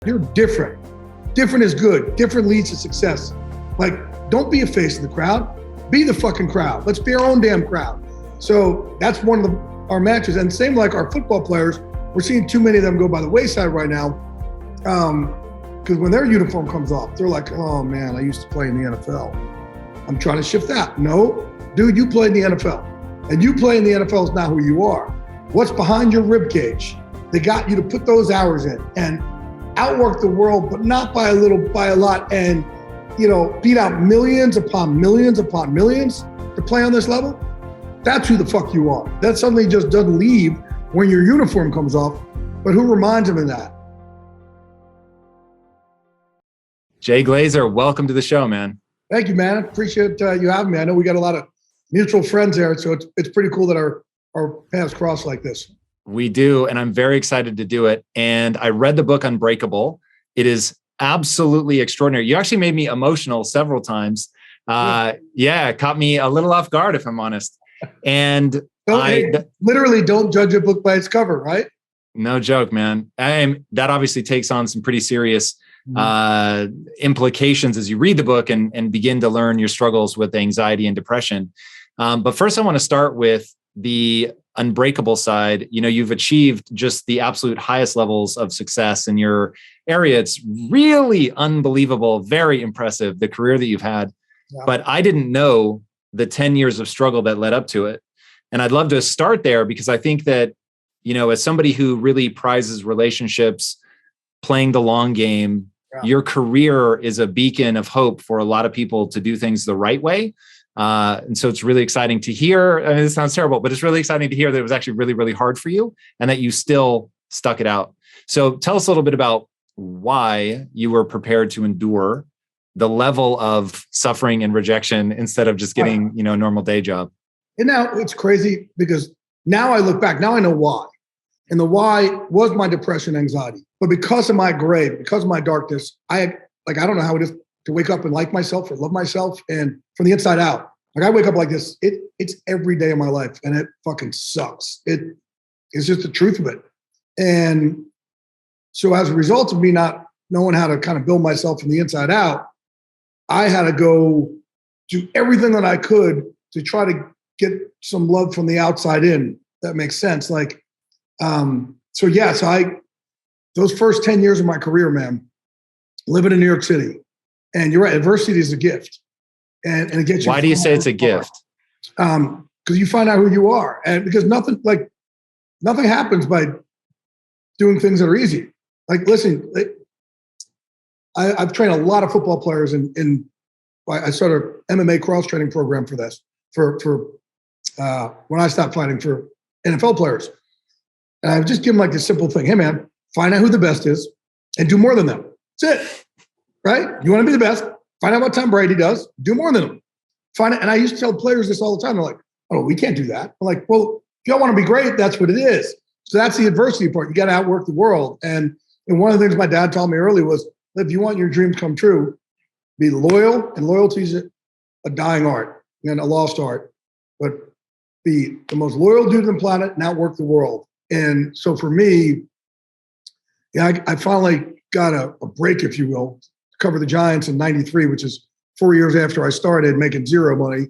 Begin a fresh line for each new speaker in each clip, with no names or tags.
You're different. Different is good. Different leads to success. Like, don't be a face of the crowd. Be the fucking crowd. Let's be our own damn crowd. So that's one of our matches. And same like our football players, we're seeing too many of them go by the wayside right now. Because when their uniform comes off, they're like, oh man, I used to play in the NFL. I'm trying to shift that. No, dude, you play in the NFL. And you play in the NFL is not who you are. What's behind your rib cage? They got you to put those hours in and outwork the world, but not by a little, by a lot, and beat out millions upon millions upon millions to play on this level. That's who the fuck you are. That suddenly just doesn't leave when your uniform comes off, but who reminds them of that?
Jay Glazer, welcome to the show, man.
Thank you, man. I appreciate you having me. I know we got a lot of mutual friends there, so it's pretty cool that our paths cross like this.
We do, and I'm very excited to do it. And I read the book Unbreakable. It is absolutely extraordinary. You actually made me emotional several times. Yeah, caught me a little off guard, if I'm honest. And
literally don't judge a book by its cover, right?
No joke, man. That obviously takes on some pretty serious implications as you read the book and begin to learn your struggles with anxiety and depression. But first, I want to start with the Unbreakable side. You've achieved just the absolute highest levels of success in your area. It's really unbelievable, very impressive, the career that you've had. Yeah. But I didn't know the 10 years of struggle that led up to it. And I'd love to start there because I think that, as somebody who really prizes relationships, playing the long game, your career is a beacon of hope for a lot of people to do things the right way. And so it's really exciting to hear. I mean, it sounds terrible, but it's really exciting to hear that it was actually really, really hard for you and that you still stuck it out. So tell us a little bit about why you were prepared to endure the level of suffering and rejection instead of just getting, a normal day job.
And now it's crazy because now I look back, now I know why. And the why was my depression, anxiety. But because of my grave, because of my darkness, I don't know how it is to wake up and like myself or love myself, and from the inside out. Like I wake up like this, it's every day of my life, and it fucking sucks. It's just the truth of it. And so as a result of me not knowing how to kind of build myself from the inside out, I had to go do everything that I could to try to get some love from the outside in. That makes sense. Those first 10 years of my career, man, living in New York City. And you're right, adversity is a gift. And it gets you.
Why do you say it's a gift?
Because you find out who you are. And because nothing happens by doing things that are easy. Like, listen, I've trained a lot of football players I started an MMA cross-training program for this, for when I stopped fighting, for NFL players. And I've just given like this simple thing. Hey, man, find out who the best is and do more than them. That's it. Right? You want to be the best, find out what Tom Brady does, do more than him. Find it. And I used to tell players this all the time. They're like, oh, we can't do that. I'm like, well, if y'all want to be great, that's what it is. So that's the adversity part. You got to outwork the world. And one of the things my dad taught me early was, if you want your dreams come true, be loyal, and loyalty is a dying art and a lost art. But be the most loyal dude on the planet and outwork the world. And so for me, I finally got a break, if you will, cover the Giants in '93, which is 4 years after I started making zero money.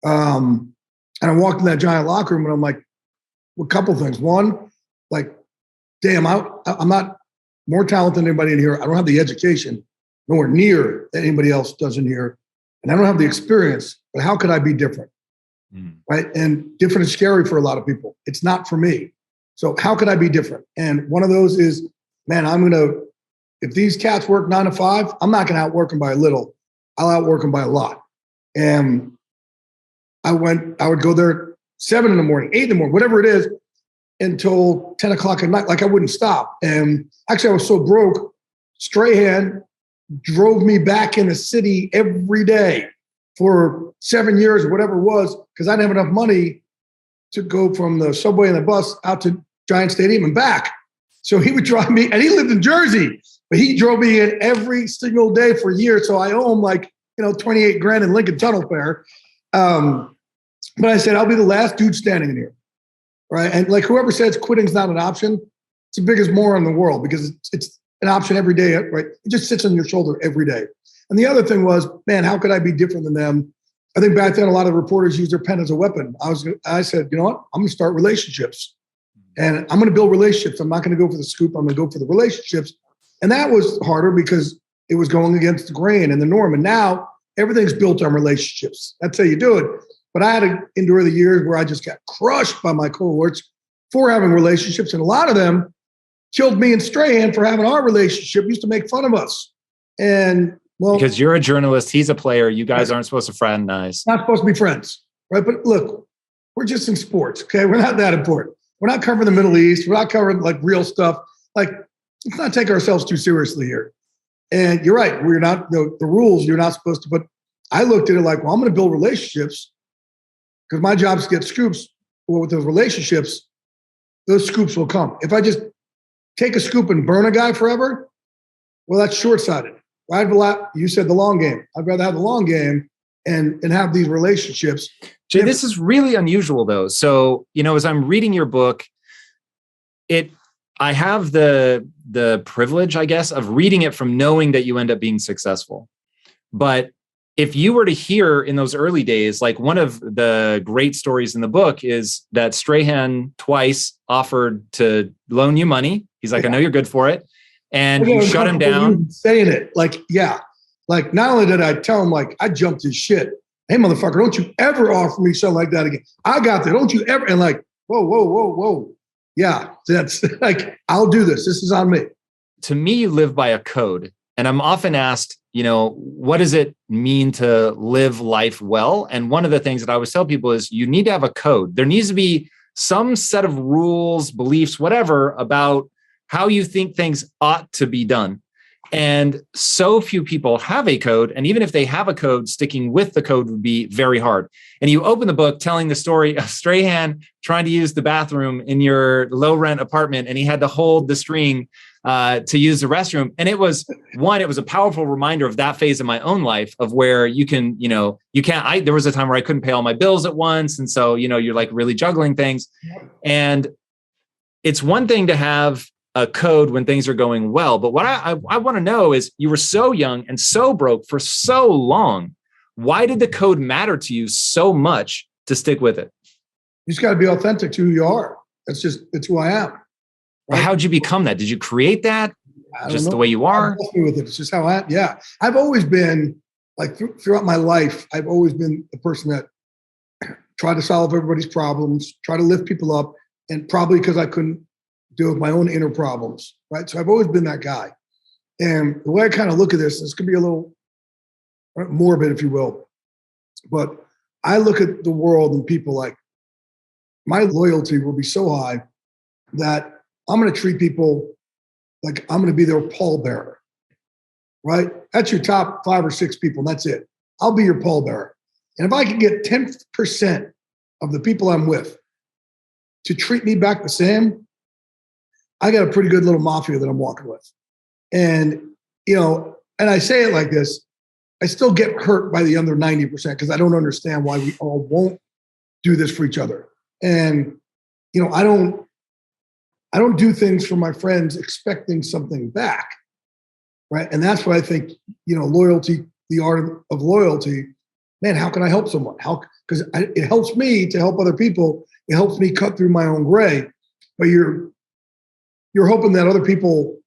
And I walked in that Giant locker room and I'm like, a couple things. One, like, damn, I'm not more talented than anybody in here. I don't have the education, nowhere near that anybody else does in here. And I don't have the experience, but how could I be different? Right? And different is scary for a lot of people. It's not for me. So how could I be different? And one of those is, man, if these cats work 9 to 5, I'm not going to outwork them by a little. I'll outwork them by a lot. And I would go there 7 in the morning, 8 in the morning, whatever it is, until 10 o'clock at night. Like I wouldn't stop. And actually I was so broke, Strahan drove me back in the city every day for 7 years or whatever it was, because I didn't have enough money to go from the subway and the bus out to Giant Stadium and back. So he would drive me, and he lived in Jersey, but he drove me in every single day for years. So I owe him 28 grand in Lincoln Tunnel fare. But I said, I'll be the last dude standing in here. Right. And like whoever says quitting's not an option, it's the biggest moron in the world, because it's an option every day, right? It just sits on your shoulder every day. And the other thing was, man, how could I be different than them? I think back then a lot of reporters used their pen as a weapon. I said, you know what? I'm going to start relationships, and I'm going to build relationships. I'm not going to go for the scoop. I'm going to go for the relationships. And that was harder because it was going against the grain and the norm. And now everything's built on relationships. That's how you do it. But I had to endure the years where I just got crushed by my cohorts for having relationships. And a lot of them killed me and Strahan for having our relationship, used to make fun of us. And well,
because you're a journalist, he's a player. You guys aren't supposed to fraternize.
Not supposed to be friends, right? But look, we're just in sports, okay? We're not that important. We're not covering the Middle East. We're not covering like real stuff. Like, let's not take ourselves too seriously here. And you're right. We're not, the rules, you're not supposed to, but I looked at it like, well, I'm going to build relationships because my job is to get scoops. Well, with those relationships, those scoops will come. If I just take a scoop and burn a guy forever, well, that's short-sighted. You said the long game. I'd rather have the long game and have these relationships.
Jay, this is really unusual though. So, as I'm reading your book, I have the privilege, I guess, of reading it from knowing that you end up being successful. But if you were to hear in those early days, like one of the great stories in the book is that Strahan twice offered to loan you money. He's like, I know you're good for it. And you shut him down.
Saying it like, yeah. Like, not only did I tell him, like, I jumped his shit. Hey, motherfucker, don't you ever offer me something like that again. I got that. Don't you ever. And like, whoa. Yeah, that's like, I'll do this. This is on me.
To me, you live by a code. And I'm often asked, what does it mean to live life well? And one of the things that I always tell people is you need to have a code. There needs to be some set of rules, beliefs, whatever, about how you think things ought to be done. And so few people have a code. And even if they have a code, sticking with the code would be very hard. And you open the book telling the story of Strahan trying to use the bathroom in your low rent apartment. And he had to hold the string to use the restroom. And it was a powerful reminder of that phase of my own life of where you can, there was a time where I couldn't pay all my bills at once. And so, you're like really juggling things. And it's one thing to have a code when things are going well. But what I want to know is, you were so young and so broke for so long. Why did the code matter to you so much to stick with it?
You just got to be authentic to who you are. It's who I am.
Right? How'd you become that? Did you create that? Just the way you are?
With it. It's just how I've always been, like, throughout my life, I've always been the person that tried to solve everybody's problems, try to lift people up, and probably because I couldn't deal with my own inner problems, right? So I've always been that guy. And the way I kind of look at this could be a little morbid, if you will, but I look at the world and people like, my loyalty will be so high that I'm going to treat people like I'm going to be their pallbearer, right? That's your top 5 or 6 people, and that's it. I'll be your pallbearer. And if I can get 10% of the people I'm with to treat me back the same, I got a pretty good little mafia that I'm walking with. And, and I say it like this, I still get hurt by the under 90% because I don't understand why we all won't do this for each other. And, I don't do things for my friends expecting something back, right? And that's why I think, loyalty, the art of loyalty, man, how can I help someone? Because it helps me to help other people. It helps me cut through my own gray. But you're hoping that other people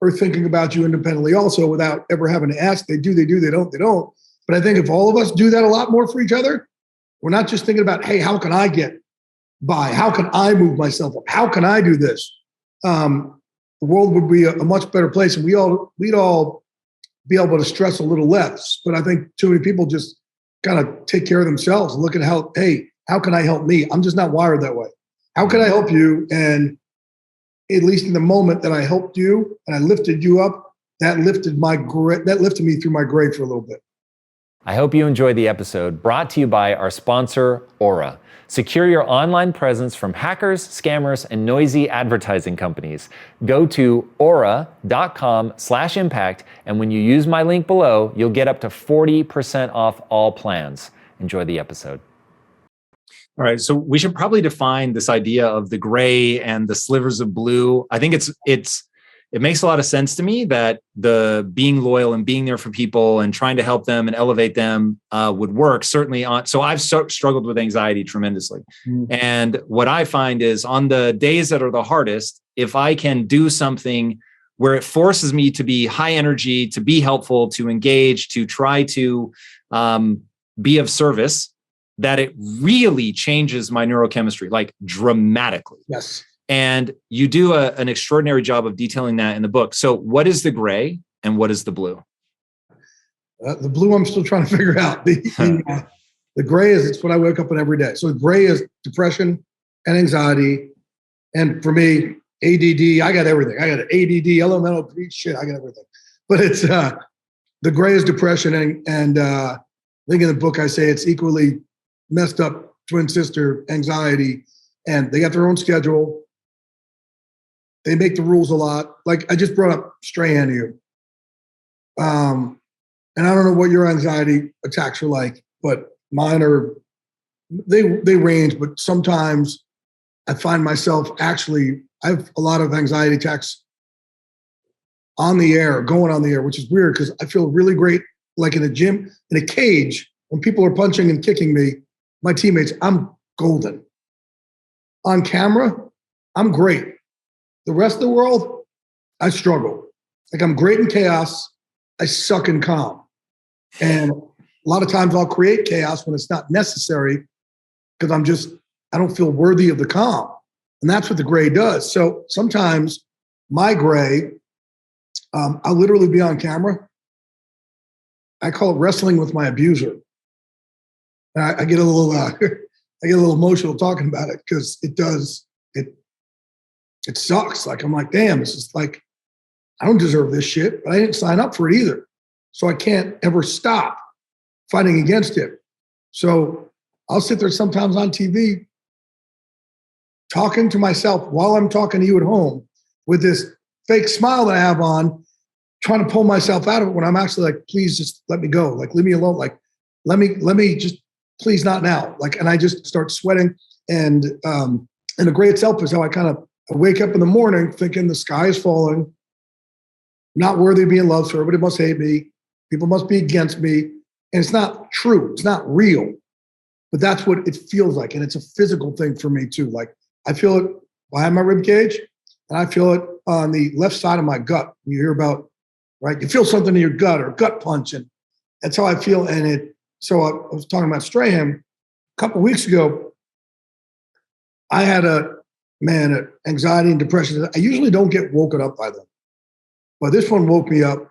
are thinking about you independently also without ever having to ask. They do, they don't. But I think if all of us do that a lot more for each other, we're not just thinking about, hey, how can I get by? How can I move myself up? How can I do this? The world would be a much better place, and we'd all be able to stress a little less. But I think too many people just kind of take care of themselves and look at how can I help me? I'm just not wired that way. How can I help you? And at least in the moment that I helped you and I lifted you up, that lifted me through my grave for a little bit.
I hope you enjoyed the episode, brought to you by our sponsor, Aura. Secure your online presence from hackers, scammers, and noisy advertising companies. Go to aura.com/impact, and when you use my link below, you'll get up to 40% off all plans. Enjoy the episode.
All right, so we should probably define this idea of the gray and the slivers of blue. I think it's it makes a lot of sense to me that the being loyal and being there for people and trying to help them and elevate them would work. Certainly so I've struggled with anxiety tremendously. And what I find is on the days that are the hardest, if I can do something where it forces me to be high energy, to be helpful, to engage, to try to be of service, that it really changes my neurochemistry, like dramatically.
Yes.
And you do an extraordinary job of detailing that in the book. So what is the gray and what is the blue?
The blue, I'm still trying to figure out. The gray is, it's what I wake up in every day. So the gray is depression and anxiety. And for me, ADD, I got everything. I got ADD, elemental shit, I got everything. But it's the gray is depression. And I think in the book, I say it's equally messed up twin sister anxiety. And they got their own schedule. They make the rules a lot. Like I just brought up Strahan to you. And I don't know what your anxiety attacks are like, but mine are, they range, but sometimes I find myself actually, I have a lot of anxiety attacks on the air, going on the air, which is weird because I feel really great, like in a gym, in a cage, when people are punching and kicking me, my teammates, I'm golden. On camera, I'm great. The rest of the world, I struggle. Like I'm great in chaos. I suck in calm. And a lot of times I'll create chaos when it's not necessary because I don't feel worthy of the calm. And that's what the gray does. So sometimes my gray, I'll literally be on camera. I call it wrestling with my abuser. And I get a little, I get a little emotional talking about it because it sucks. Like, I'm like, damn, this is like, I don't deserve this shit, but I didn't sign up for it either. So I can't ever stop fighting against it. So I'll sit there sometimes on TV talking to myself while I'm talking to you at home with this fake smile that I have on, trying to pull myself out of it when I'm actually like, please just let me go. Like, leave me alone. Like, let me just, please not now. Like, and I just start sweating. And the gray itself is how I kind of wake up in the morning thinking the sky is falling, not worthy of being loved, so everybody must hate me. People must be against me. And it's not true. It's not real. But that's what it feels like. And it's a physical thing for me too. Like I feel it behind my rib cage and I feel it on the left side of my gut. You hear about, right? You feel something in your gut or gut punch. And that's how I feel. And so I was talking about Strahan a couple of weeks ago. I had anxiety and depression. I usually don't get woken up by them. But this one woke me up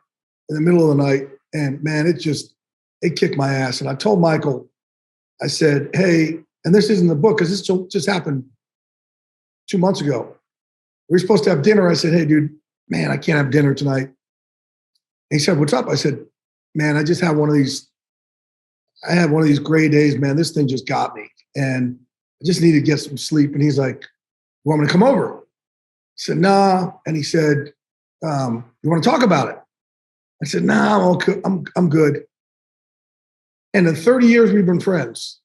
in the middle of the night. And man, it kicked my ass. And I told Michael, I said, hey, and this isn't the book because this just happened 2 months ago. We were supposed to have dinner. I said, hey, dude, man, I can't have dinner tonight. And he said, what's up? I said, man, I just had one of these gray days, man. This thing just got me. And I just need to get some sleep. And he's like, you want me to come over? I said, nah. And he said, you want to talk about it? I said, nah, I'm good. And in 30 years we've been friends,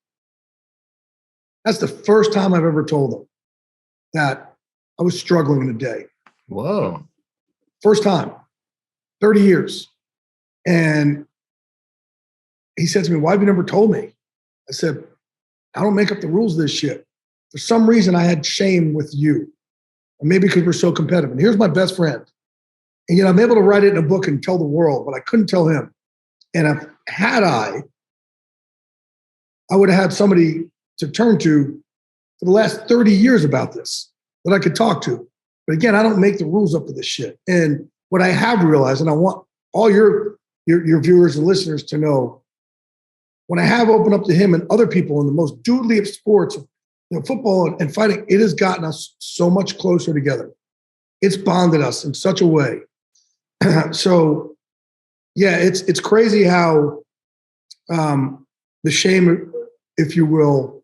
that's the first time I've ever told him that I was struggling in a day.
Whoa.
First time, 30 years. And he said to me, why have you never told me? I said, I don't make up the rules of this shit. For some reason, I had shame with you. And maybe because we're so competitive. And here's my best friend. And I'm able to write it in a book and tell the world, but I couldn't tell him. And I would have had somebody to turn to for the last 30 years about this that I could talk to. But again, I don't make the rules up for this shit. And what I have realized, and I want all your viewers and listeners to know, when I have opened up to him and other people in the most doodly of sports, football and fighting, it has gotten us so much closer together. It's bonded us in such a way. So, yeah, it's crazy how the shame, if you will,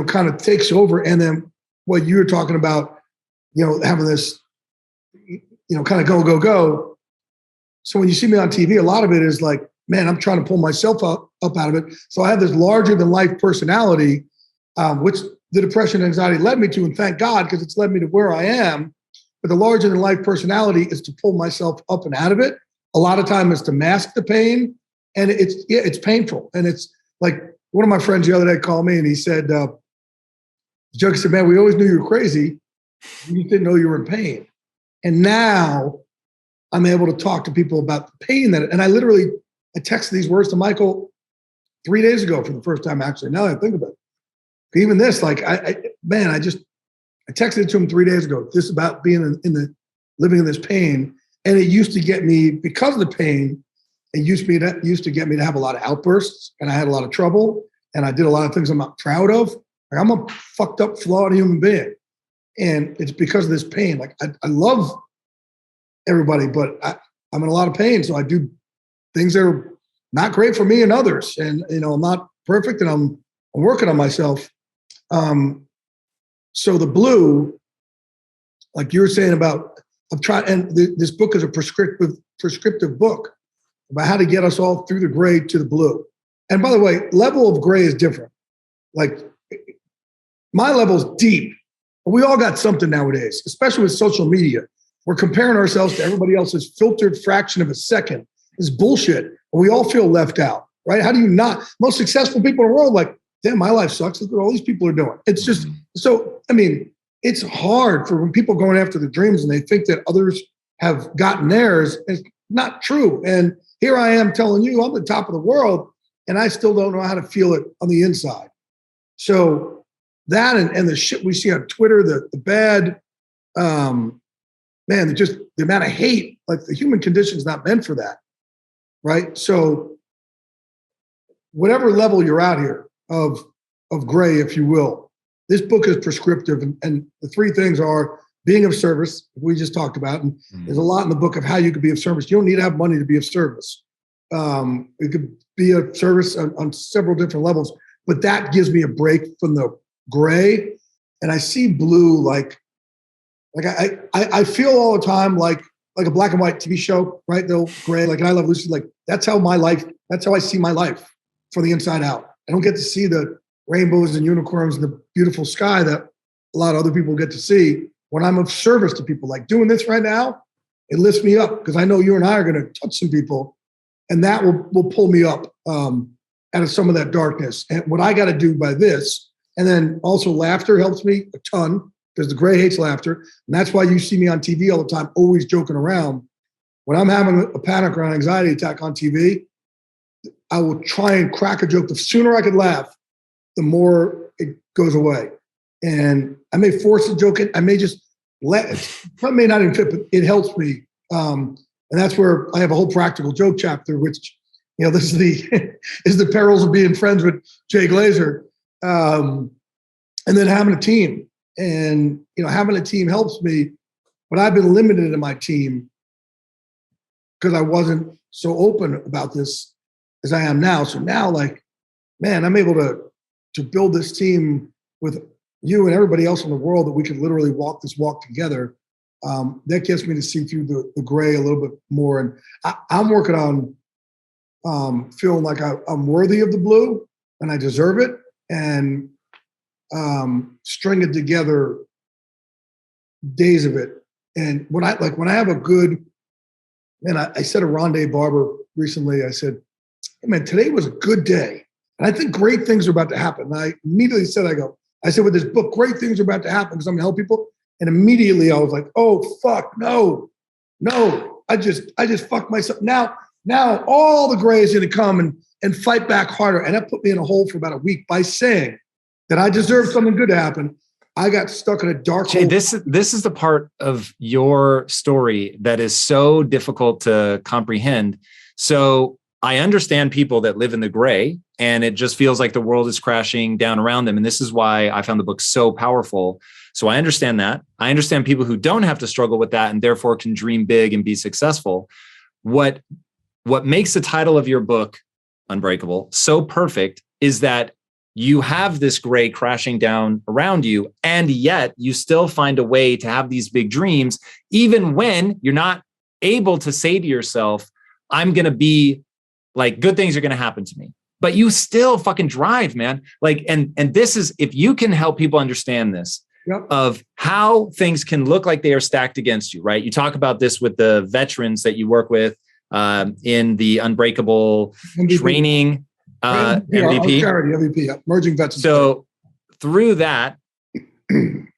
kind of takes over. And then what you were talking about, having this, kind of go. So when you see me on TV, a lot of it is like, man, I'm trying to pull myself up out of it. So I have this larger than life personality, which the depression and anxiety led me to. And thank God, because it's led me to where I am. But the larger than life personality is to pull myself up and out of it. A lot of time is to mask the pain. And it's painful. And it's like one of my friends the other day called me and he said, Joke said, man, we always knew you were crazy. You didn't know you were in pain. And now I'm able to talk to people about the pain and I texted these words to Michael 3 days ago for the first time, actually. Now that I think about it. Even this, like, I texted it to him 3 days ago, this about being living in this pain. And it used to get me, because of the pain, it used to get me to have a lot of outbursts, and I had a lot of trouble, and I did a lot of things I'm not proud of. Like, I'm a fucked up, flawed human being. And it's because of this pain. Like, I love everybody, but I'm in a lot of pain. So I do things that are not great for me and others. And, I'm not perfect, and I'm working on myself. So the blue, like you were saying about, I'm trying, and this book is a prescriptive book about how to get us all through the gray to the blue. And by the way, level of gray is different. Like, my level's deep. But we all got something nowadays, especially with social media. We're comparing ourselves to everybody else's filtered fraction of a second. It's bullshit. And we all feel left out, right? How do you not? Most successful people in the world, like, damn, my life sucks. Look what all these people are doing. It's just, so, I mean, it's hard for when people going after the dreams and they think that others have gotten theirs. It's not true. And here I am telling you, I'm the top of the world, and I still don't know how to feel it on the inside. So that and the shit we see on Twitter, the bad, just the amount of hate, like, the human condition is not meant for that, right? So whatever level you're out here of gray, if you will, this book is prescriptive, and the three things are being of service, we just talked about, and there's a lot in the book of how you could be of service. You don't need to have money to be of service. It could be of service on several different levels, but that gives me a break from the gray. And I see blue like I feel all the time like a black and white TV show, right? They'll gray, like, and I Love Lucy, like, that's how I see my life from the inside out. I don't get to see the rainbows and unicorns and the beautiful sky that a lot of other people get to see when I'm of service to people. Like doing this right now, it lifts me up because I know you and I are going to touch some people, and that will pull me up out of some of that darkness. And what I got to do by this, and then also laughter helps me a ton because the gray hates laughter. And that's why you see me on TV all the time, always joking around. When I'm having a panic or an anxiety attack on TV, I will try and crack a joke. The sooner I could laugh, the more it goes away. And I may force a joke. I may just it may not even fit, but it helps me. And that's where I have a whole practical joke chapter, which, this is the perils of being friends with Jay Glazer. And then having a team. And, having a team helps me, but I've been limited in my team because I wasn't so open about this as I am now. So now, like, man, I'm able to build this team with you and everybody else in the world that we can literally walk this walk together. That gets me to see through the gray a little bit more. And I'm working on feeling like I'm worthy of the blue and I deserve it, and string it together days of it. And when I have a good, man, I said to Rondé Barber recently, I said, hey man, today was a good day. And I think great things are about to happen. And I immediately said, I said with this book, great things are about to happen because I'm gonna help people. And immediately I was like, oh fuck, no, I just fucked myself. Now all the gray is gonna come and fight back harder. And that put me in a hole for about a week by saying that I deserved something good to happen. I got stuck in a dark hole.
This is the part of your story that is so difficult to comprehend. So I understand people that live in the gray and it just feels like the world is crashing down around them. And this is why I found the book so powerful. So I understand that. I understand people who don't have to struggle with that and therefore can dream big and be successful. What makes the title of your book, Unbreakable, so perfect is that you have this gray crashing down around you, and yet you still find a way to have these big dreams, even when you're not able to say to yourself, I'm going to be like, good things are going to happen to me. But you still fucking drive, man. Like, and this is, if you can help people understand this, of how things can look like they are stacked against you, right? You talk about this with the veterans that you work with in the Unbreakable
MVP.
Training
MVP. Charity, MVP, Emerging Veterans.
So through that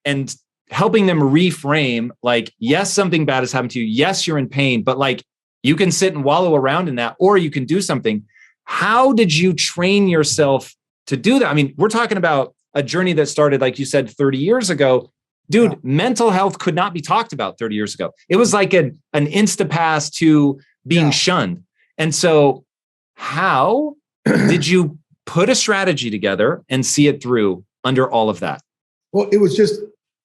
and helping them reframe, like, yes, something bad has happened to you. Yes, you're in pain, but like, you can sit and wallow around in that, or you can do something. How did you train yourself to do that? I mean, we're talking about a journey that started, like you said, 30 years ago. Dude, mental health could not be talked about 30 years ago. It was like an insta-pass to being shunned. And so how did you put a strategy together and see it through under all of that?
Well, it was just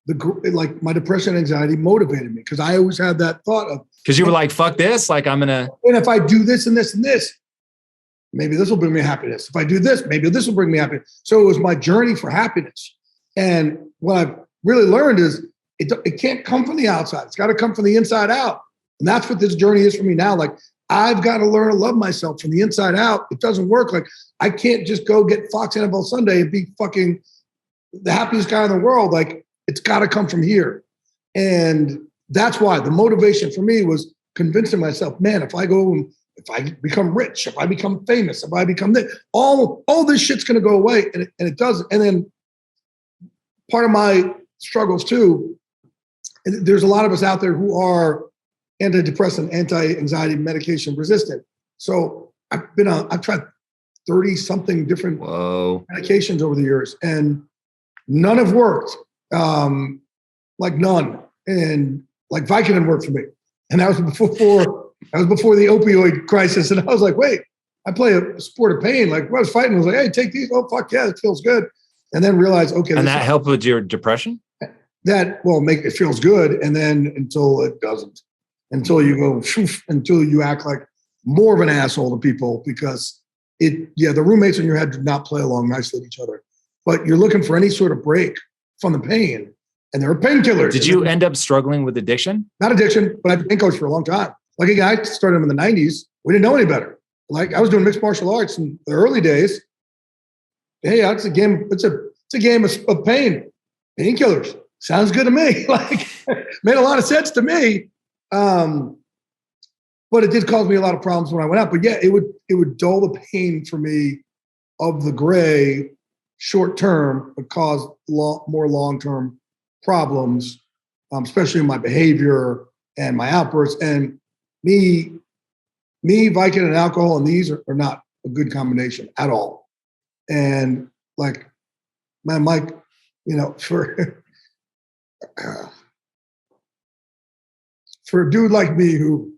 like my depression and anxiety motivated me, because I always had that thought of,
because you were like, fuck this, like I'm gonna.
And if I do this and this and this, maybe this will bring me happiness. If I do this, maybe this will bring me happiness. So it was my journey for happiness. And what I've really learned is it can't come from the outside. It's got to come from the inside out. And that's what this journey is for me now. Like, I've got to learn to love myself from the inside out. It doesn't work. Like, I can't just go get Fox NFL Sunday and be fucking the happiest guy in the world. Like, it's got to come from here. And that's why the motivation for me was convincing myself, man, if I become rich, if I become famous, if I become this, all this shit's going to go away. And it doesn't. And then part of my struggles too, and there's a lot of us out there who are antidepressant, anti-anxiety medication resistant. So I've tried 30 something different medications over the years, and none have worked. Like none. And like Vicodin worked for me. And that was before the opioid crisis. And I was like, wait, I play a sport of pain. Like, when I was fighting, I was like, hey, take these. Oh, fuck yeah, it feels good. And then realized, okay.
And that helped with your depression?
It feels good. And then until it doesn't, until you go, until you act like more of an asshole to people, because the roommates in your head do not play along nicely with each other. But you're looking for any sort of break from the pain. And there are painkillers.
Did you end up struggling with addiction?
Not addiction, but I've been pain coach for a long time. Like, a guy started in the 90s. We didn't know any better. Like, I was doing mixed martial arts in the early days. Hey, it's a game. It's a game of pain. Painkillers. Sounds good to me. Like, made a lot of sense to me. But it did cause me a lot of problems when I went out. But yeah, it would dull the pain for me of the gray short term, but cause more long-term problems, especially in my behavior and my outbursts. And me, Vicodin and alcohol, and these are not a good combination at all. And like, man, Mike, for a dude like me who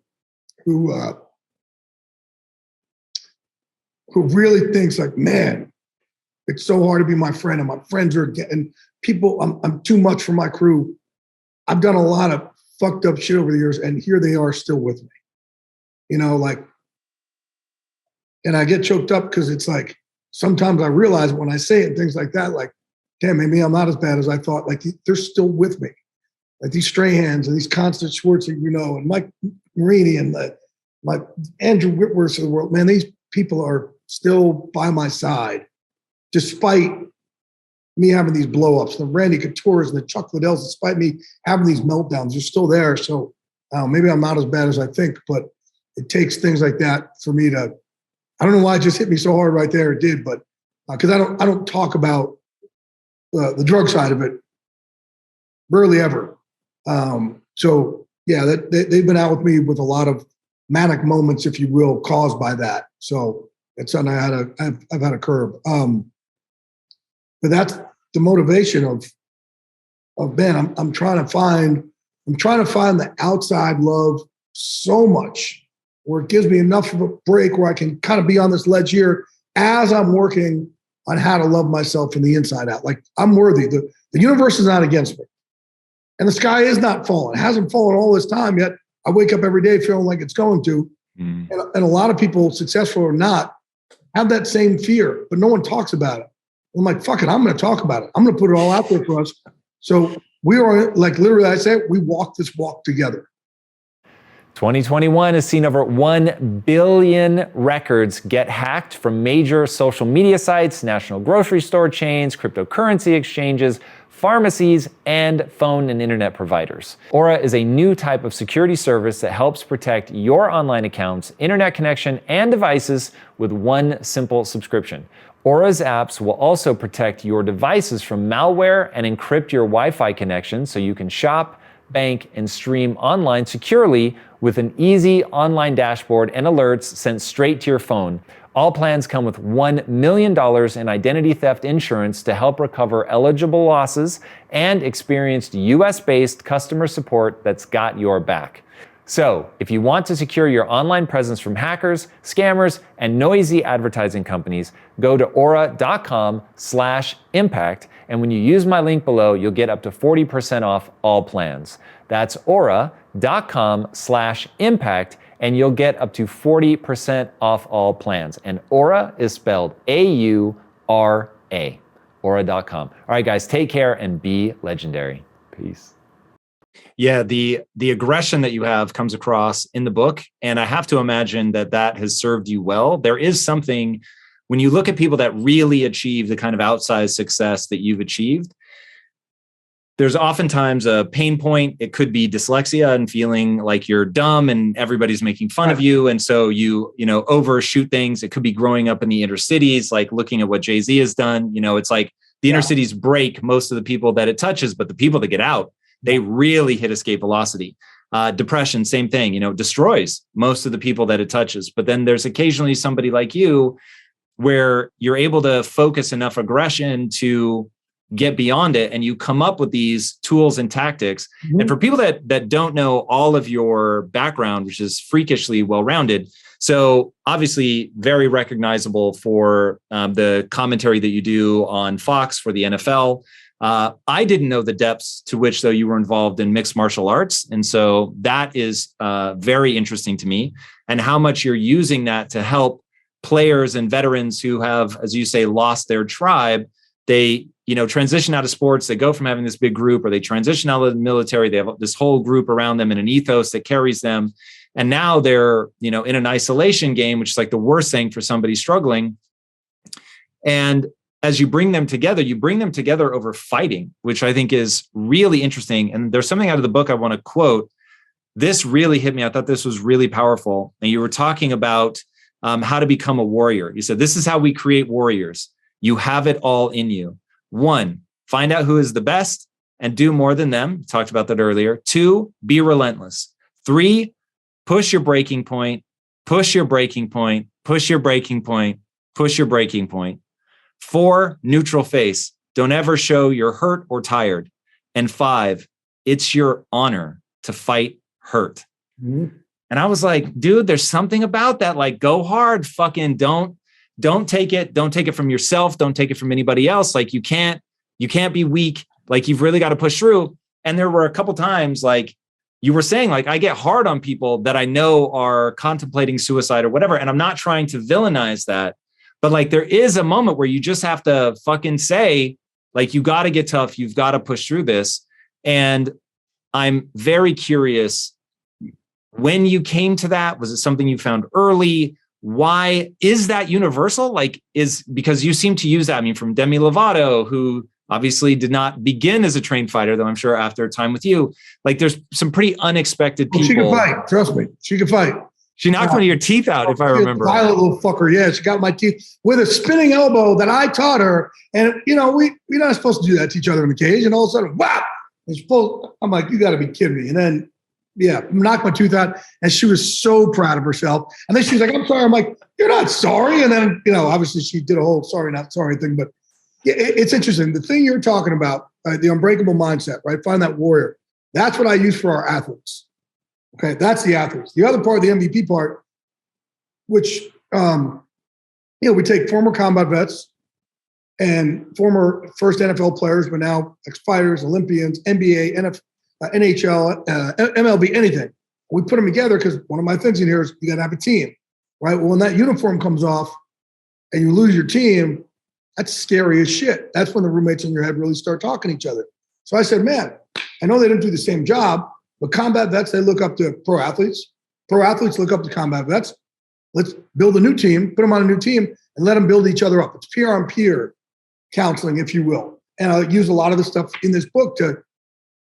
really thinks like, man, it's so hard to be my friend, and my friends are getting people. I'm too much for my crew. I've done a lot of fucked up shit over the years, and here they are still with me. And I get choked up because it's like, sometimes I realize when I say it and things like that, like, damn, maybe I'm not as bad as I thought. Like, they're still with me. Like these Strahans and these Constance Schwartz, and Mike Marini and my Andrew Whitworths of the world, man, these people are still by my side, despite me having these blow-ups. The Randy Couture's and the Chuck Liddells, despite me having these meltdowns, they're still there. So maybe I'm not as bad as I think, but it takes things like that for me to, I don't know why it just hit me so hard right there. It did, but because I don't talk about the drug side of it, rarely ever. So yeah, they've been out with me with a lot of manic moments, if you will, caused by that. So it's something I've had to curb. But that's the motivation of Ben. I'm trying to find the outside love so much where it gives me enough of a break where I can kind of be on this ledge here as I'm working on how to love myself from the inside out. Like, I'm worthy. The universe is not against me. And the sky is not falling. It hasn't fallen all this time yet. I wake up every day feeling like it's going to. And a lot of people, successful or not, have that same fear, but no one talks about it. I'm like, fuck it, I'm going to talk about it. I'm going to put it all out there for us. So we are, like, literally, I say, we walk this walk together.
2021 has seen over 1 billion records get hacked from major social media sites, national grocery store chains, cryptocurrency exchanges, pharmacies, and phone and internet providers. Aura is a new type of security service that helps protect your online accounts, internet connection, and devices with one simple subscription. Aura's apps will also protect your devices from malware and encrypt your Wi-Fi connection so you can shop, bank, and stream online securely with an easy online dashboard and alerts sent straight to your phone. All plans come with $1 million in identity theft insurance to help recover eligible losses and experienced US-based customer support that's got your back. So, if you want to secure your online presence from hackers, scammers, and noisy advertising companies, go to aura.com/impact, and when you use my link below, you'll get up to 40% off all plans. That's aura.com/impact, and you'll get up to 40% off all plans. And Aura is spelled A-U-R-A, aura.com. All right, guys, take care and be legendary. Peace.
Yeah, the aggression that you have comes across in the book, and I have to imagine that has served you well. There is something, when you look at people that really achieve the kind of outsized success that you've achieved, there's oftentimes a pain point. It could be dyslexia and feeling like you're dumb and everybody's making fun of you. And so you overshoot things. It could be growing up in the inner cities, like looking at what Jay-Z has done. It's like the inner cities break most of the people that it touches, but the people that get out, they really hit escape velocity. Depression, same thing, destroys most of the people that it touches. But then there's occasionally somebody like you where you're able to focus enough aggression to get beyond it, and you come up with these tools and tactics. Mm-hmm. And for people that don't know all of your background, which is freakishly well-rounded, so obviously very recognizable for the commentary that you do on Fox for the NFL. I didn't know the depths to which, though, you were involved in mixed martial arts. And so that is very interesting to me, and how much you're using that to help players and veterans who have, as you say, lost their tribe. They, transition out of sports. They go from having this big group, or they transition out of the military. They have this whole group around them and an ethos that carries them. And now they're, in an isolation game, which is like the worst thing for somebody struggling. And as you bring them together over fighting, which I think is really interesting. And there's something out of the book I want to quote. This really hit me. I thought this was really powerful. And you were talking about how to become a warrior. You said, this is how we create warriors. You have it all in you. 1, find out who is the best and do more than them. Talked about that earlier. 2, be relentless. 3, push your breaking point, push your breaking point, push your breaking point, push your breaking point. 4, neutral face. Don't ever show you're hurt or tired. And 5, it's your honor to fight hurt. Mm-hmm. And I was like, dude, there's something about that. Like, go hard, fucking don't take it from yourself. Don't take it from anybody else. Like, you can't be weak. Like, you've really got to push through. And there were a couple times, like you were saying, like, I get hard on people that I know are contemplating suicide or whatever. And I'm not trying to villainize that, but like, there is a moment where you just have to fucking say, like, you got to get tough. You've got to push through this. And I'm very curious, when you came to that, was it something you found early? Why is that universal? Like, because you seem to use that. I mean, from Demi Lovato, who obviously did not begin as a trained fighter, though I'm sure after a time with you, like, there's some pretty unexpected people.
She can fight. Trust me. She can fight.
She knocked one of your teeth out, if I remember.
Violent little fucker. Yeah, she got my teeth with a spinning elbow that I taught her. And, we're not supposed to do that to each other in the cage. And all of a sudden, wow! I'm like, you got to be kidding me. And then, knocked my tooth out, and she was so proud of herself. And then she's like, I'm sorry. I'm like, you're not sorry. And then, obviously she did a whole sorry, not sorry thing. But it's interesting. The thing you're talking about, the unbreakable mindset, right? Find that warrior. That's what I use for our athletes. Okay, that's the athletes. The other part, the MVP part, which, we take former combat vets and former first NFL players, but now ex-fighters, Olympians, NBA, NFL, NHL, MLB, anything. We put them together because one of my things in here is you got to have a team, right? Well, when that uniform comes off and you lose your team, that's scary as shit. That's when the roommates in your head really start talking to each other. So I said, man, I know they didn't do the same job, but combat vets, they look up to pro athletes. Pro athletes look up to combat vets. Let's build a new team, put them on a new team, and let them build each other up. It's peer-on-peer counseling, if you will. and I use a lot of the stuff in this book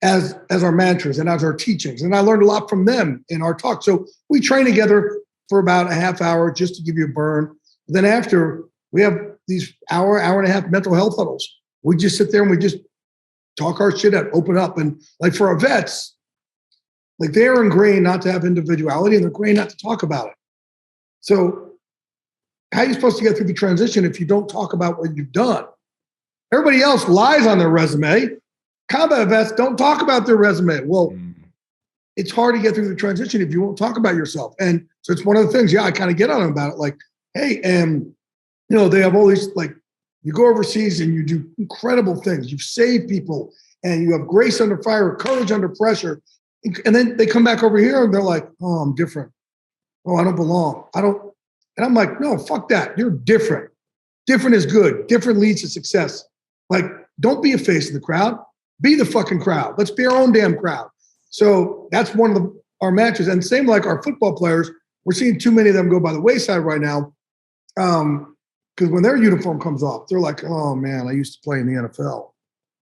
as our mantras and as our teachings. And I learned a lot from them in our talk. So we train together for about a half hour just to give you a burn. Then after, we have these hour and a half mental health huddles. We just sit there and we just talk our shit out, open up. And like for our vets, like they're ingrained not to have individuality and they're ingrained not to talk about it. So how are you supposed to get through the transition if you don't talk about what you've done? Everybody else lies on their resume. Combat vets don't talk about their resume. Well, it's hard to get through the transition if you won't talk about yourself. And so it's one of the things, I kind of get on them about it. Like, hey, they have all these, like, you go overseas and you do incredible things. You've saved people and you have grace under fire, courage under pressure. And then they come back over here and they're like, oh, I'm different. Oh, I don't belong. And I'm like, no, fuck that. You're different. Different is good. Different leads to success. Like, don't be a face of the crowd. Be the fucking crowd. Let's be our own damn crowd. So that's one of our matches. And same like our football players, we're seeing too many of them go by the wayside right now. Because when their uniform comes off, they're like, oh man, I used to play in the NFL.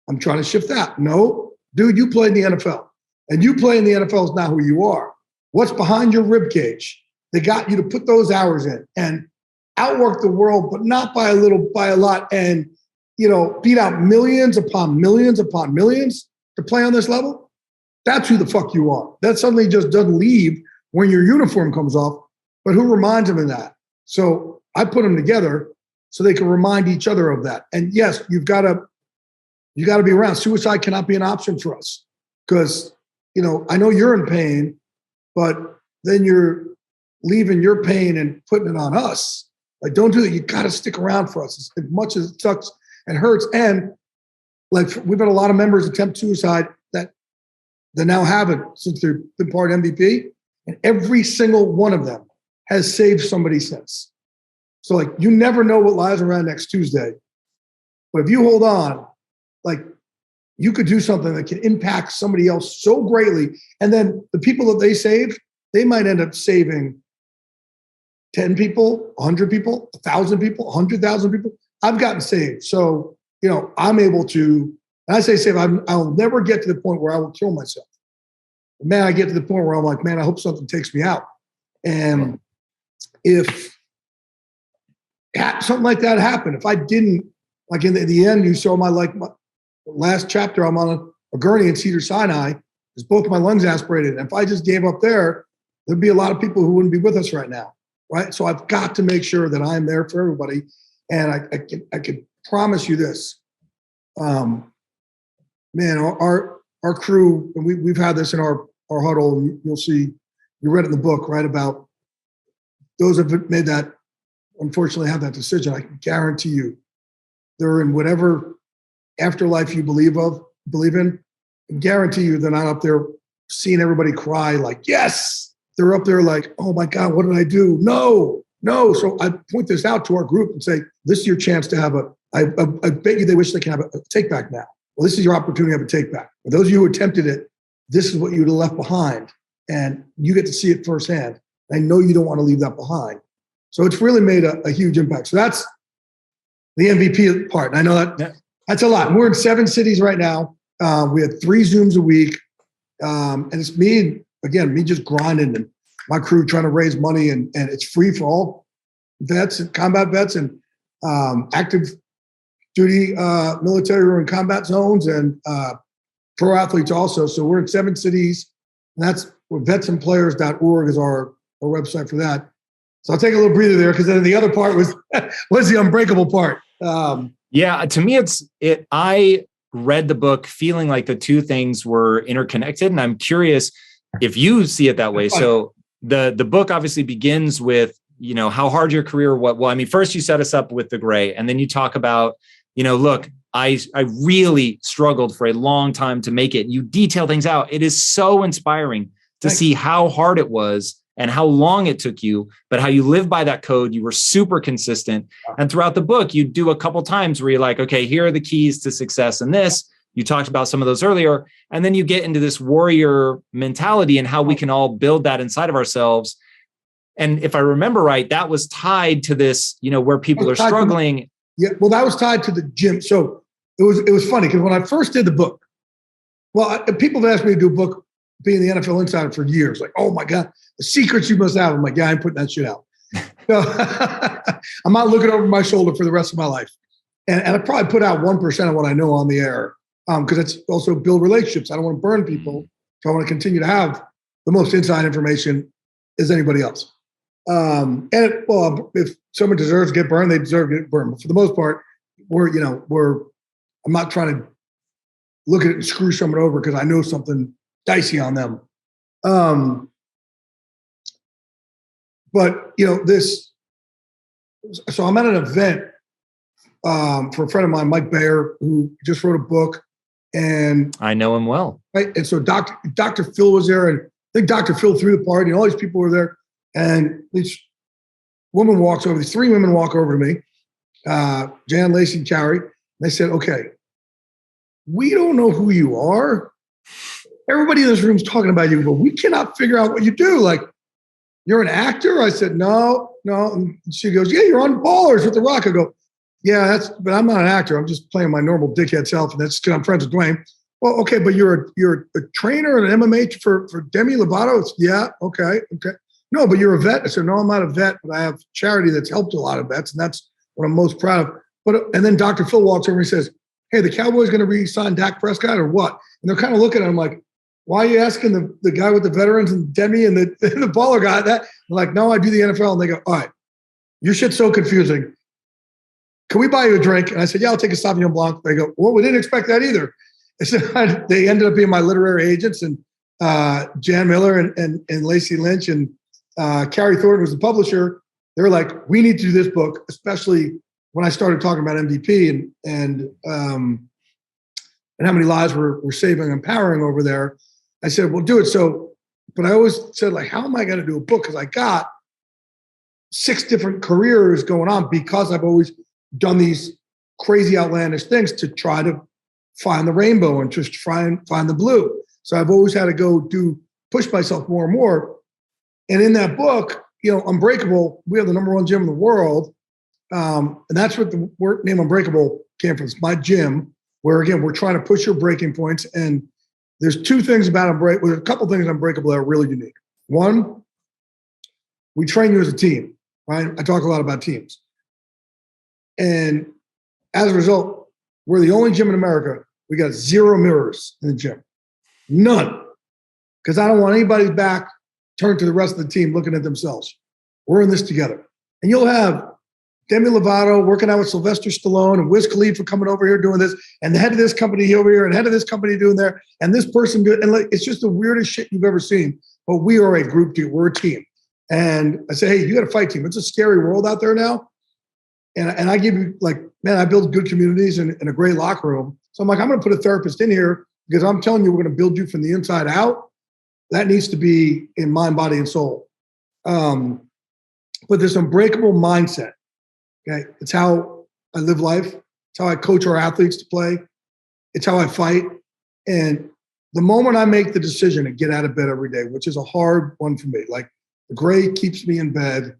I'm trying to shift that. No, dude, you played in the NFL. And you play in the NFL is not who you are. What's behind your rib cage? They got you to put those hours in and outwork the world, but not by a little, by a lot. And beat out millions upon millions upon millions to play on this level. That's who the fuck you are. That suddenly just doesn't leave when your uniform comes off, but who reminds them of that? So I put them together so they can remind each other of that. And yes, you got to be around. Suicide cannot be an option for us because, I know you're in pain, but then you're leaving your pain and putting it on us. Like, don't do that. You got to stick around for us as much as it sucks and hurts. And like, we've had a lot of members attempt suicide that now haven't since they've been part of MVP. And every single one of them has saved somebody since. So like, you never know what lies around next Tuesday. But if you hold on, like, you could do something that can impact somebody else so greatly. And then the people that they saved, they might end up saving 10 people, 100 people, 1,000 people, 100,000 people. I've gotten saved. So, I'm able to, and I say save, I'll never get to the point where I will kill myself. Man, I get to the point where I'm like, man, I hope something takes me out. And if something like that happened, if I didn't, like in the end, you saw my last chapter, I'm on a gurney in Cedars-Sinai, because both my lungs aspirated. And if I just gave up there, there'd be a lot of people who wouldn't be with us right now. Right. So I've got to make sure that I'm there for everybody. And I can promise you this, man, our crew, and we've had this in our huddle, and you'll see, you read it in the book, right, about those have made that, unfortunately have that decision. I can guarantee you they're in whatever afterlife you believe in, I guarantee you they're not up there seeing everybody cry like, yes. They're up there like, oh my God, what did I do? No. So I point this out to our group and say, this is your chance to have I bet you they wish they can have a take back now. Well, this is your opportunity to have a take back. For those of you who attempted it, this is what you'd have left behind. And you get to see it firsthand. I know you don't want to leave that behind. So it's really made a huge impact. So that's the MVP part. And I know that's a lot. We're in 7 cities right now. We had 3 Zooms a week. And it's me just grinding and my crew trying to raise money. And it's free for all vets and combat vets and active duty military who are in combat zones and pro athletes also. So we're in 7 cities. And that's vetsandplayers.org is our website for that. So I'll take a little breather there because then the other part was the Unbreakable part.
Yeah, to me, I read the book feeling like the two things were interconnected. And I'm curious if you see it that way. So the book obviously begins with, how hard your career, first you set us up with the gray, and then you talk about, look, I really struggled for a long time to make it. You detail things out. It is so inspiring to see how hard it was and how long it took you, but how you live by that code. You were super consistent. And throughout the book, you do a couple times where you're like, okay, here are the keys to success in this. You talked about some of those earlier. And then you get into this warrior mentality and how we can all build that inside of ourselves. And if I remember right, that was tied to this, where people are struggling.
Well, that was tied to the gym. So it was funny because when I first did the book, people have asked me to do a book being the NFL insider for years. Like, oh my God, the secrets you must have. I'm like, yeah, I ain't putting that shit out. So, I'm not looking over my shoulder for the rest of my life. And I probably put out 1% of what I know on the air because it's also build relationships. I don't want to burn people. So I want to continue to have the most inside information as anybody else. If someone deserves to get burned, they deserve to get burned. But for the most part, I'm not trying to look at it and screw someone over because I know something dicey on them. So I'm at an event for a friend of mine, Mike Bayer, who just wrote a book. And
I know him well.
Right. And so Dr. Phil was there, and I think Dr. Phil threw the party, and all these people were there. And this woman walks over, these three women walk over to me, Jan, Lacey, and Carrie. And they said, okay, we don't know who you are. Everybody in this room is talking about you, but we cannot figure out what you do. Like, you're an actor? I said, no. And she goes, yeah, you're on Ballers with The Rock. I go, yeah, but I'm not an actor. I'm just playing my normal dickhead self, and that's because I'm friends with Dwayne. Well, okay, but you're a trainer and an MMA for Demi Lovato? Yeah, okay. No, but you're a vet. I said, no, I'm not a vet, but I have charity that's helped a lot of vets, and that's what I'm most proud of. And then Dr. Phil walks over and he says, hey, the Cowboys going to re-sign Dak Prescott or what? And they're kind of looking at him like, why are you asking the guy with the veterans and Demi and the baller guy that? I'm like, no, I do the NFL. And they go, all right, your shit's so confusing. Can we buy you a drink? And I said, yeah, I'll take a Sauvignon Blanc. They go, well, we didn't expect that either. So they ended up being my literary agents, and Jan Miller and Lacey Lynch and Carrie Thornton was the publisher. They were like, we need to do this book, especially when I started talking about MVP and how many lives we're saving and empowering over there. I said, we'll do it. So, but I always said, like, how am I going to do a book? Because I got 6 different careers going on because I've always done these crazy outlandish things to try to find the rainbow and just try and find the blue. So I've always had to push myself more and more. And in that book, Unbreakable, we have the #1 gym in the world. And that's what the name Unbreakable came from. It's my gym, where again, we're trying to push your breaking points. And there's 2 things about Unbreakable. There's a couple things Unbreakable that are really unique. One, we train you as a team, right? I talk a lot about teams. And as a result, we're the only gym in America. We got 0 mirrors in the gym. None. Because I don't want anybody's back turned to the rest of the team looking at themselves. We're in this together. And you'll have Demi Lovato working out with Sylvester Stallone and Wiz Khalifa coming over here doing this, and the head of this company over here and head of this company doing there, and this person doing, and like, it's just the weirdest shit you've ever seen. But we are a group team. We're a team. And I say, hey, you got a fight team. It's a scary world out there now. And I give you, like, man, I build good communities and a great locker room. So I'm like, I'm going to put a therapist in here because I'm telling you, we're going to build you from the inside out. That needs to be in mind, body, and soul. But this unbreakable mindset, okay? It's how I live life. It's how I coach our athletes to play. It's how I fight. And the moment I make the decision to get out of bed every day, which is a hard one for me, like the gray keeps me in bed,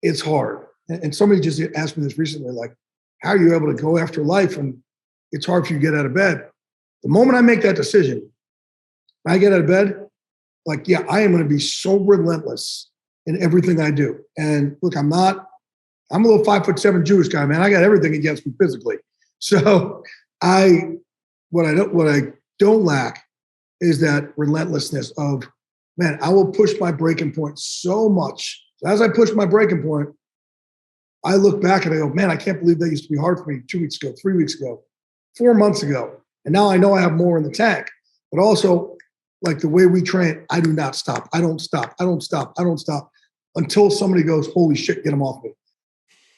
it's hard. And somebody just asked me this recently, like, how are you able to go after life and it's hard for you to get out of bed? The moment I make that decision, I get out of bed, like, yeah, I am going to be so relentless in everything I do. And look, I'm a little 5'7" Jewish guy, man. I got everything against me physically. So what I don't lack is that relentlessness of, man, I will push my breaking point so much. So as I push my breaking point, I look back and I go, man, I can't believe that used to be hard for me 2 weeks ago, 3 weeks ago, 4 months ago. And now I know I have more in the tank. But also, like the way we train, I do not stop. I don't stop until somebody goes, holy shit, get them off me.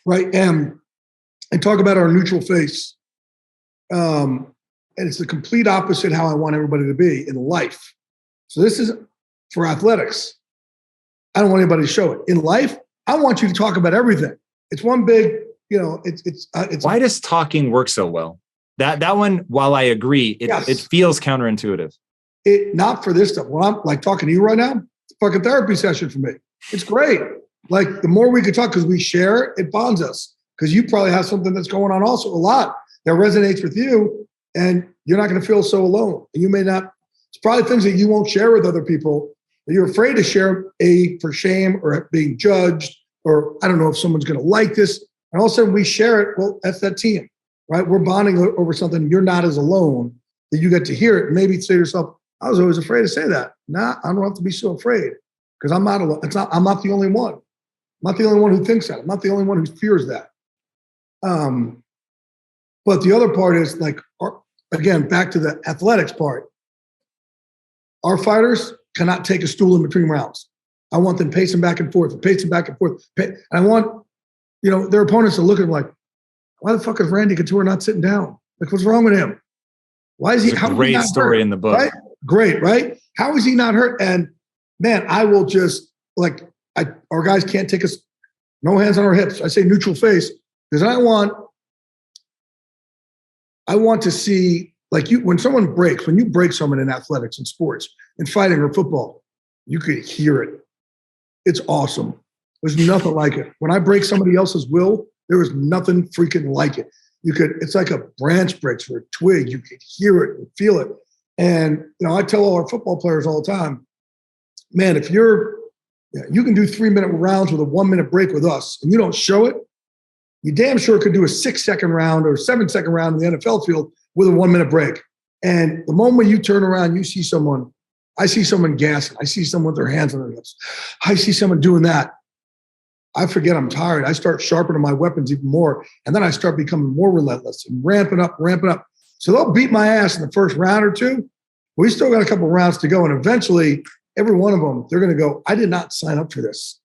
Right? And talk about our neutral face. And it's the complete opposite how I want everybody to be in life. So this is for athletics. I don't want anybody to show it. In life, I want you to talk about everything. It's one big, it's
why does talking work so well? That one, while I agree, it feels counterintuitive.
Not for this stuff. When I'm like talking to you right now, it's a fucking therapy session for me. It's great. Like the more we could talk, because we share, it bonds us. Because you probably have something that's going on also a lot. that resonates with you, and you're not going to feel so alone. And you may not, it's probably things that you won't share with other people that you're afraid to share, for shame or being judged, or I don't know if someone's going to like this. And all of a sudden we share it. Well, that's that team, right? We're bonding over something. You're not as alone, that you get to hear it. And maybe say to yourself, I was always afraid to say that. Nah, I don't have to be so afraid, because I'm not alone. I'm not the only one. I'm not the only one who thinks that. I'm not the only one who fears that. But the other part is, like, again, back to the athletics part. Our fighters cannot take a stool in between rounds. I want them pacing back and forth, pacing back and forth. And I want, their opponents to look at them like, why the fuck is Randy Couture not sitting down? Like, what's wrong with him? Why is he?
It's a great story hurt? In the book.
Right? Great, right? How is he not hurt? And man, I will just, like, our guys can't take us, no hands on our hips. I say neutral face, because I want to see, like, when you break someone in athletics and sports, in fighting or football, you could hear it. It's awesome. There's nothing like it. When I break somebody else's will, there is nothing freaking like it. It's like a branch breaks or a twig. You could hear it and feel it. And, I tell all our football players all the time, man, if you can do 3-minute rounds with a 1-minute break with us and you don't show it, you damn sure could do a 6-second round or 7-second round in the NFL field with a 1-minute break. And the moment you turn around, you see someone, I see someone gassing. I see someone with their hands on their hips. I see someone doing that. I forget I'm tired. I start sharpening my weapons even more. And then I start becoming more relentless and ramping up. So they'll beat my ass in the first round or two. We still got a couple of rounds to go. And eventually, every one of them, they're going to go, I did not sign up for this.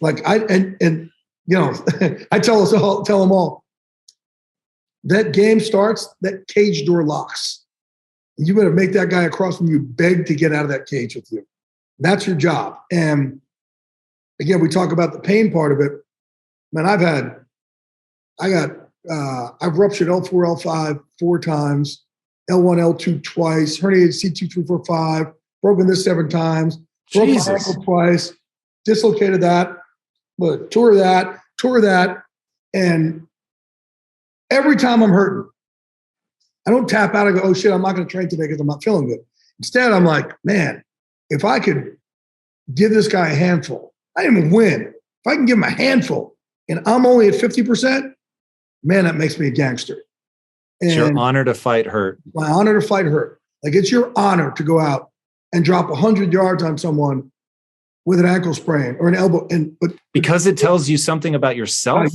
Like, I tell them all, that game starts, that cage door locks. You better make that guy across from you beg to get out of that cage with you. That's your job. And again, we talk about the pain part of it. Man, I've ruptured L4, L5 4 times, L1, L2 twice, herniated C2, 3, 4, 5, broken this 7 times, broke my ankle twice, dislocated that, tore that. And every time I'm hurting, I don't tap out and go, oh shit, I'm not going to train today because I'm not feeling good. Instead, I'm like, man, if I could give this guy a handful, I didn't even win. If I can give him a handful and I'm only at 50%, man, that makes me a gangster. And
it's your honor to fight hurt.
My honor to fight hurt. Like, it's your honor to go out and drop 100 yards on someone with an ankle sprain or an elbow. But
because it tells you something about yourself.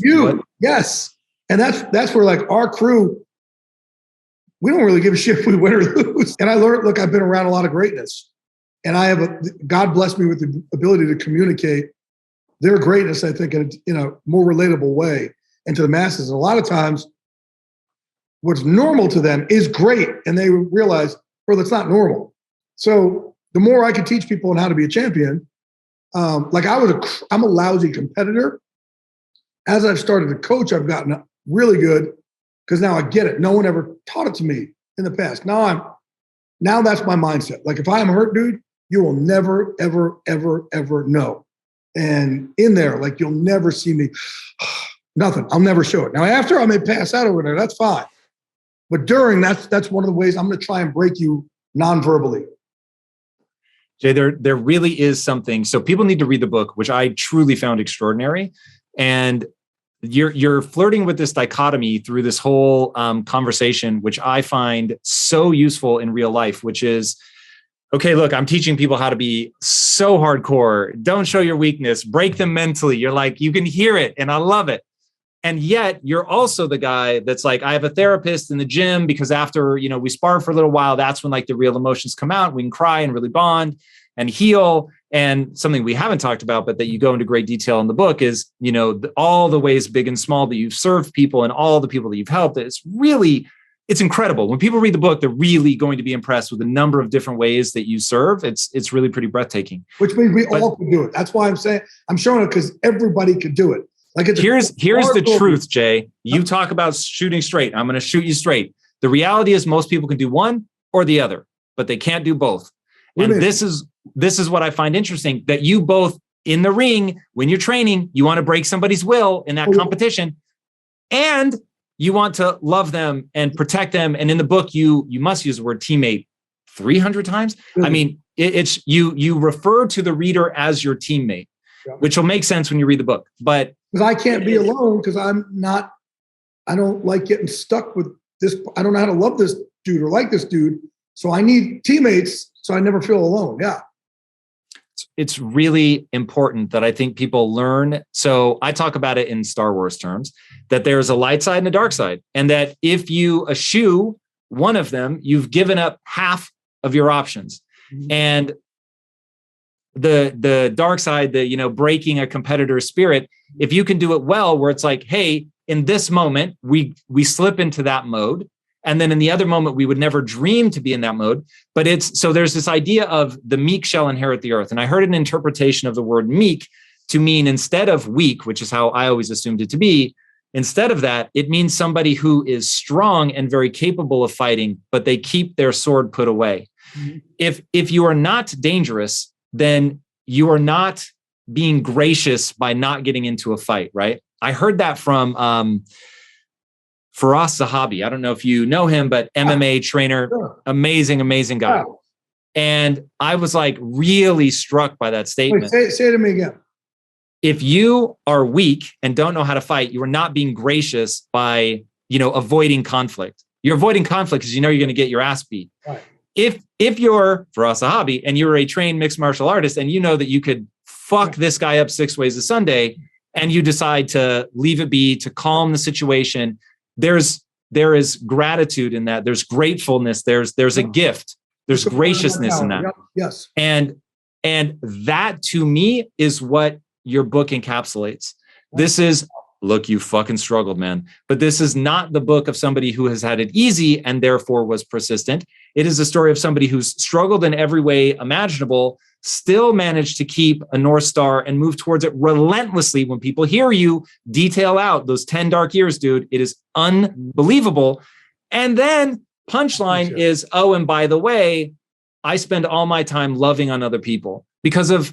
Yes. And that's where, like, our crew, we don't really give a shit if we win or lose. And I learned, look, I've been around a lot of greatness, and God blessed me with the ability to communicate their greatness, I think, in a more relatable way and to the masses. And a lot of times what's normal to them is great. And they realize, bro, that's not normal. So the more I could teach people on how to be a champion, like, I'm a lousy competitor. As I've started to coach, I've gotten really good because now I get it. No one ever taught it to me in the past. Now that's my mindset. Like, if I'm hurt, dude, you will never, ever, ever, ever know. And in there, like, you'll never see me. Nothing. I'll never show it. Now, after I may pass out over there, that's fine. But during, that's one of the ways I'm going to try and break you non-verbally.
Jay, there really is something. So people need to read the book, which I truly found extraordinary. And you're flirting with this dichotomy through this whole conversation, which I find so useful in real life, which is, okay, look, I'm teaching people how to be so hardcore. Don't show your weakness, break them mentally. You're like, you can hear it. And I love it. And yet you're also the guy that's like, I have a therapist in the gym because after, we spar for a little while, that's when, like, the real emotions come out. We can cry and really bond and heal. And something we haven't talked about, but that you go into great detail in the book is, all the ways, big and small, that you've served people and all the people that you've helped. It's incredible. When people read the book, they're really going to be impressed with the number of different ways that you serve. It's really pretty breathtaking.
Which means we all can do it. That's why I'm showing it, because everybody could do it. Like,
here's the truth, Jay. You talk about shooting straight. I'm going to shoot you straight. The reality is most people can do one or the other, but they can't do both. And this is what I find interesting, that you both, in the ring, when you're training, you want to break somebody's will in that competition. And you want to love them and protect them. And in the book, you must use the word teammate 300 times. I mean, it's you refer to the reader as your teammate, which will make sense when you read the book. But
because I can't be alone, because I don't like getting stuck with this. I don't know how to love this dude or like this dude. So I need teammates so I never feel alone. Yeah.
It's really important that I think people learn. So I talk about it in Star Wars terms, that there's a light side and a dark side. And that if you eschew one of them, you've given up half of your options. Mm-hmm. And the dark side, breaking a competitor's spirit, if you can do it well, where it's like, hey, in this moment, we slip into that mode. And then in the other moment, we would never dream to be in that mode. But so there's this idea of the meek shall inherit the earth. And I heard an interpretation of the word meek to mean, instead of weak, which is how I always assumed it to be, instead of that, it means somebody who is strong and very capable of fighting, but they keep their sword put away. Mm-hmm. If you are not dangerous, then you are not being gracious by not getting into a fight, right? I heard that from Firas Zahabi. I don't know if you know him, but MMA trainer, amazing guy. Yeah. And I was like really struck by that statement.
Wait, say it to me again.
If you are weak and don't know how to fight, you are not being gracious by, avoiding conflict. You're avoiding conflict because you're going to get your ass beat. Right. If you're Firas Zahabi and you're a trained mixed martial artist and you know that you could fuck this guy up 6 ways a Sunday, and you decide to leave it be, to calm the situation, there is gratitude in that. There's gratefulness. There's a gift. There's graciousness in that.
Yes.
And that to me is what your book encapsulates. This is, look, you fucking struggled, man. But this is not the book of somebody who has had it easy and therefore was persistent. It is a story of somebody who's struggled in every way imaginable, still managed to keep a North Star and move towards it relentlessly. When people hear you detail out those 10 dark years, dude, it is unbelievable. And then punchline is, oh, and by the way, I spend all my time loving on other people because of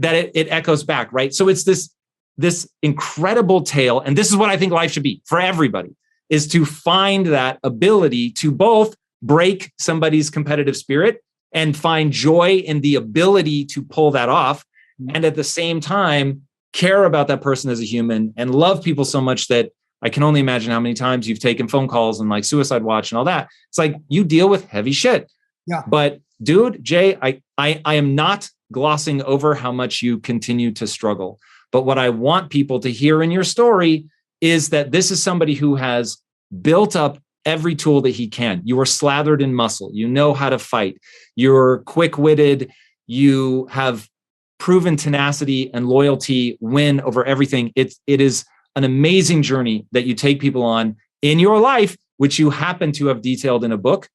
that. It echoes back, right? So it's this incredible tale. And this is what I think life should be for everybody, is to find that ability to both break somebody's competitive spirit and find joy in the ability to pull that off. And at the same time, care about that person as a human and love people so much that I can only imagine how many times you've taken phone calls and like suicide watch and all that. It's like you deal with heavy shit.
Yeah.
But dude, Jay, I am not glossing over how much you continue to struggle. But what I want people to hear in your story is that this is somebody who has built up every tool that he can. You are slathered in muscle. You know how to fight. You're quick-witted. You have proven tenacity and loyalty win over everything. It is an amazing journey that you take people on in your life, which you happen to have detailed in a book.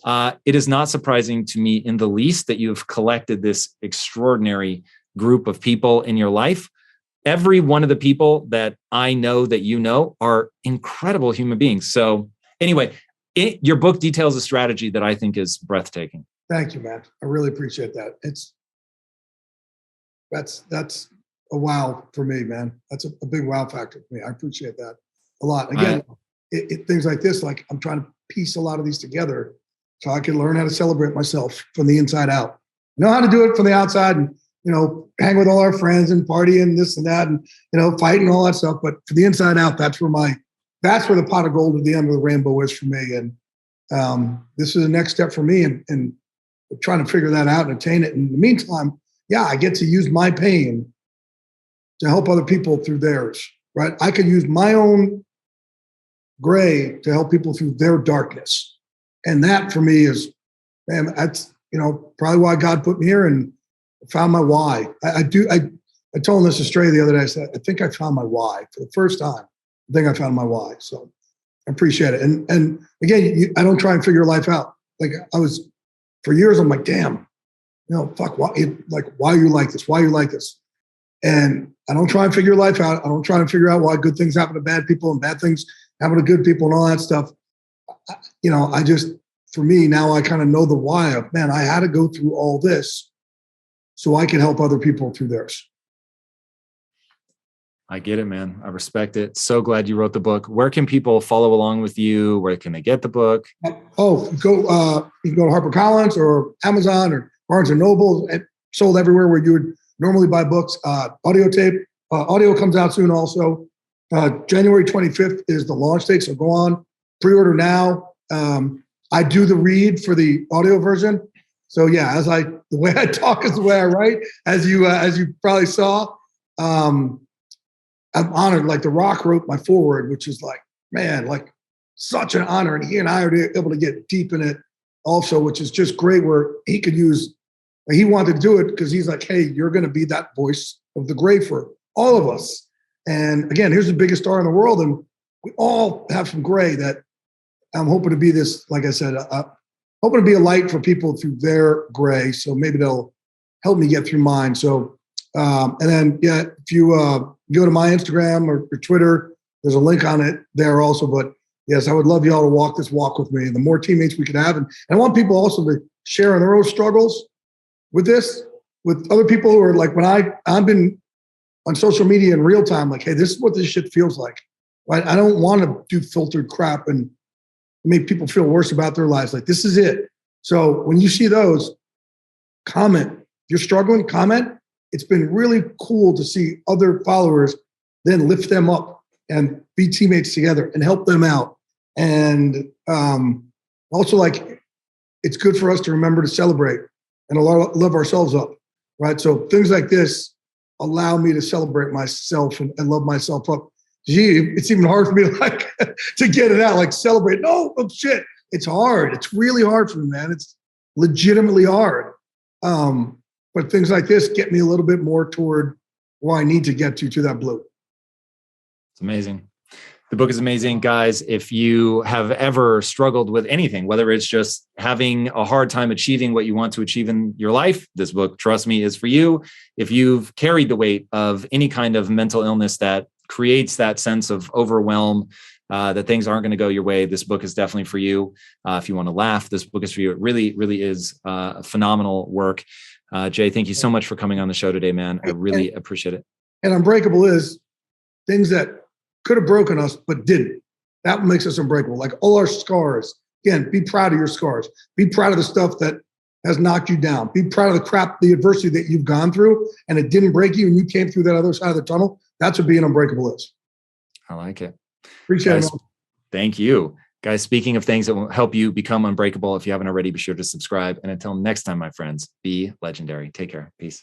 It is not surprising to me in the least that you have collected this extraordinary group of people in your life. Every one of the people that I know that you know are incredible human beings. So anyway, your book details a strategy that I think is breathtaking.
Thank you, man. I really appreciate that. That's a wow for me, man. That's a big wow factor for me. I appreciate that a lot. Again, things like this, like I'm trying to piece a lot of these together so I can learn how to celebrate myself from the inside out. I know how to do it from the outside and, hang with all our friends and party and this and that and, fight and all that stuff. But for the inside out, that's where the pot of gold at the end of the rainbow is for me. And this is the next step for me in trying to figure that out and attain it. In the meantime, I get to use my pain to help other people through theirs, right? I can use my own gray to help people through their darkness. And that for me is, man, that's, probably why God put me here and found my why. I told him this to Stray the other day. I said, I think I found my why for the first time. I think I found my why. So I appreciate it. And again, I don't try and figure life out. Like for years, I'm like, damn, fuck, why are you like this? Why are you like this? And I don't try and figure life out. I don't try and figure out why good things happen to bad people and bad things happen to good people and all that stuff. For me, now I kind of know the why of, man, I had to go through all this so I can help other people through theirs.
I get it, man. I respect it. So glad you wrote the book. Where can people follow along with you? Where can they get the book?
Oh, you can go to HarperCollins or Amazon or Barnes and Noble. It's sold everywhere where you would normally buy books. Audio tape. Audio comes out soon also. January 25th is the launch date, so go on, pre-order now. I do the read for the audio version. So yeah, the way I talk is the way I write, as you probably saw. I'm honored. Like The Rock wrote my foreword, which is like, man, like such an honor. And he and I are able to get deep in it also, which is just great, where he could use, he wanted to do it because he's like, hey, you're going to be that voice of the gray for all of us. And again, here's the biggest star in the world. And we all have some gray that I'm hoping to be this, like I said, hoping to be a light for people through their gray. So maybe they'll help me get through mine. So, and then, yeah, if you go to my Instagram or Twitter, there's a link on it there also. But yes, I would love y'all to walk this walk with me. And the more teammates we can have, and I want people also to share in their own struggles with this, with other people who are like, when I've been on social media in real time, like, hey, this is what this shit feels like. Right? I don't want to do filtered crap and make people feel worse about their lives. Like, this is it. So when you see those, comment. If you're struggling, comment. It's been really cool to see other followers then lift them up and be teammates together and help them out. And also, like, it's good for us to remember to celebrate and love ourselves up, right? So things like this allow me to celebrate myself and love myself up. Gee, it's even hard for me to get it out, like celebrate. No, oh shit, it's hard. It's really hard for me, man. It's legitimately hard. But things like this get me a little bit more toward where I need to get to that blue.
It's amazing. The book is amazing, guys. If you have ever struggled with anything, whether it's just having a hard time achieving what you want to achieve in your life, this book, trust me, is for you. If you've carried the weight of any kind of mental illness that creates that sense of overwhelm, that things aren't going to go your way, this book is definitely for you. If you want to laugh, this book is for you. It really, really is phenomenal work. Jay, thank you so much for coming on the show today, man. I really appreciate it.
And Unbreakable is things that could have broken us, but didn't. That makes us unbreakable. Like all our scars. Again, be proud of your scars. Be proud of the stuff that has knocked you down. Be proud of the crap, the adversity that you've gone through, and it didn't break you, and you came through that other side of the tunnel. That's what being unbreakable is.
I like it.
Appreciate it.
Thank you. Guys, speaking of things that will help you become unbreakable, if you haven't already, be sure to subscribe. And until next time, my friends, be legendary. Take care. Peace.